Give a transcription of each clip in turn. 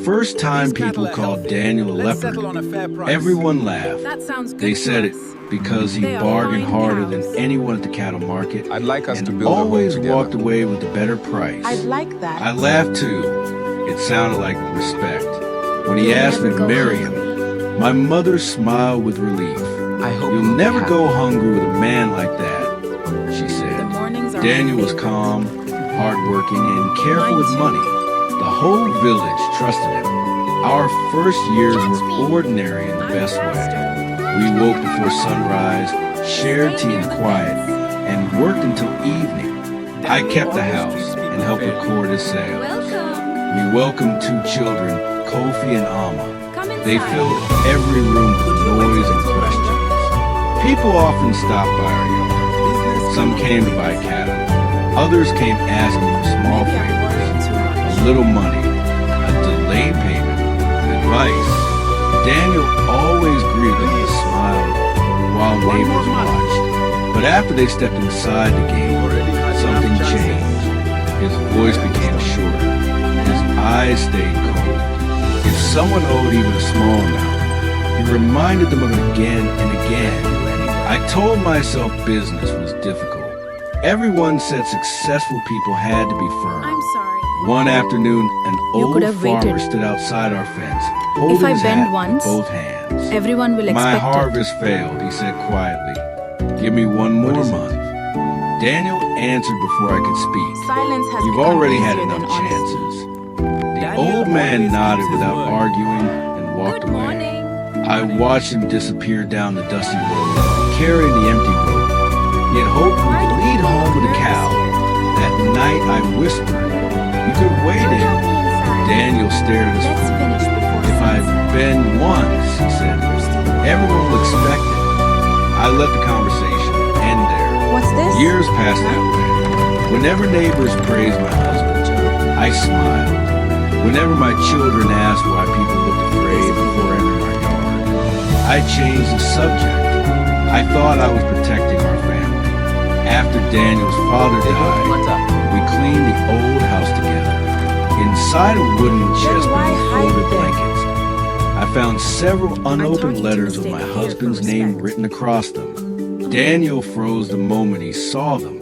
first time people called Daniel a leopard, everyone laughed. They said it because he bargained harder than anyone at the cattle market I'd like us and to build a home always together. walked away with a better price. I'd like that. I laughed too. It sounded like respect. When he asked me to marry him, my mother smiled with relief. You'll never go hungry with a man like that, she said. Daniel was calm, hardworking, and careful with money. The whole village trusted him. Our first years were ordinary in the best way. We woke before sunrise, shared tea in quiet, and worked until evening. I kept the house and helped record his sales. We welcomed 2 children, Kofi and Alma. They filled every room with noise and questions. People often stopped by our yard. Some came to buy cattle. Others came asking for small favors, a little money, a delayed payment, advice. Daniel always greeted them with a smile while neighbors watched. But after they stepped inside the gate, something changed. His voice became shorter. His eyes stayed cold. If someone owed even a small amount, he reminded them of it again and again. I told myself business was difficult. Everyone said successful people had to be firm. I'm sorry. One afternoon, an old could have farmer waited. stood outside our fence, holding If I his bend hat once, with both hands. Everyone will My expect it. harvest failed, he said quietly. Give me one more month. Daniel answered before I could speak. Silence has You've become already had easier than enough honesty. chances. The old man nodded without arguing and walked away. I watched him disappear down the dusty road, carrying the empty rope. He had hoped we'd lead home with a cow. That night I whispered, you could wait in. Daniel stared at his Let's food. finish before If I bend once, he said, everyone will expect it. I let the conversation end there. What's this? Years passed that way. Whenever neighbors praised my husband, I smiled. Whenever my children asked why people looked afraid before entering our yard, I changed the subject. I thought I was protecting our family. After Daniel's father died, we cleaned the old house together. Inside a wooden chest why with hide folded them? blankets, I found several taught unopened you to letters with stay my here for husband's name respect. written across them. Daniel froze the moment he saw them.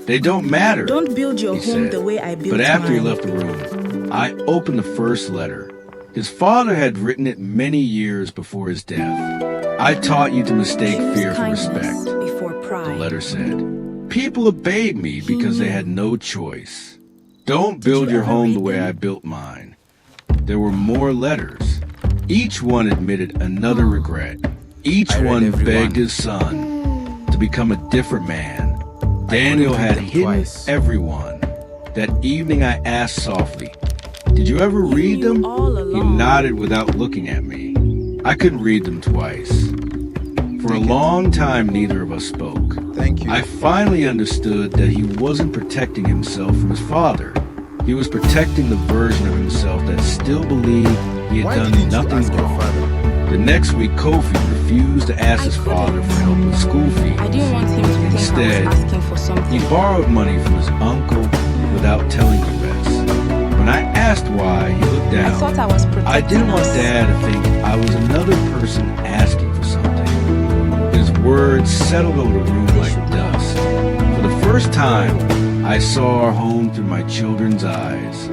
They don't matter, Don't build your he home said. the way I built But after he mine. left the room, I opened the first letter. His father had written it many years before his death. I taught you to mistake fear for respect, before the pride. letter said. People obeyed me because they had no choice. Don't build your home the way I built mine. There were more letters. Each one admitted another regret. Each one begged his son to become a different man. Daniel had hidden everyone. That evening I asked softly, did you ever read them? He nodded without looking at me. I couldn't read them twice. For a long time, neither of us spoke. Thank you. I finally understood that he wasn't protecting himself from his father. He was protecting the version of himself that still believed he had Why done didn't you nothing ask your wrong. father? The next week, Kofi refused to ask his father for help with school fees. I didn't want him to think Instead, I was asking for he something. borrowed money from his uncle without telling the rest. When I asked why, he looked I down. thought I was protecting I didn't want us. Dad to think I was another person asking for something. His words settled over the room like dust. For the first time, I saw our home through my children's eyes.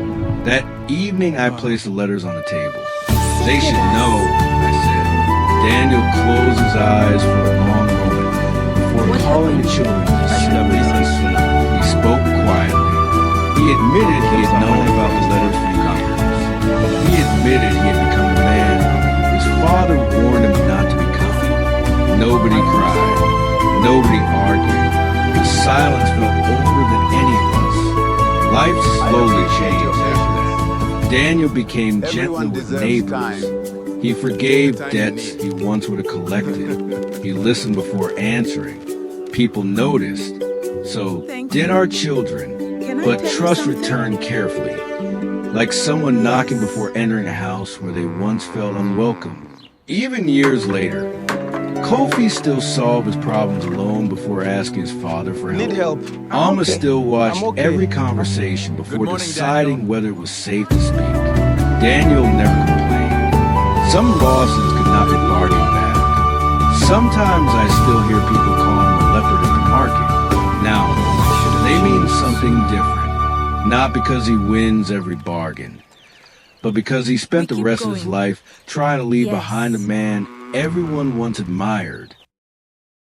That evening, I placed the letters on the table. They should know, I said. Daniel closed his eyes for a long moment before calling the children to discover us. He spoke quietly. He admitted he had known about the letters for years. He admitted he had become the man his father warned him not to become. Nobody cried. Nobody argued. The silence felt older than any of us. Life slowly changed after that. Daniel became gentler Everyone with deserves neighbors. time. He forgave debts he once would have collected. He listened before answering. People noticed. So did our children. Can I But tell you trust something? returned carefully. Like someone knocking before entering a house where they once felt unwelcome. Even years later, Kofi still solved his problems alone before asking his father for help. Need help? Alma still watched I'm okay. every conversation before morning, deciding Daniel. whether it was safe to speak. Daniel never complained. Some losses could not be bargained back. Sometimes I still hear people call him a leopard at the market. Now, they mean something different. Not because he wins every bargain, but because he spent the rest of his life trying to leave behind a man everyone once admired.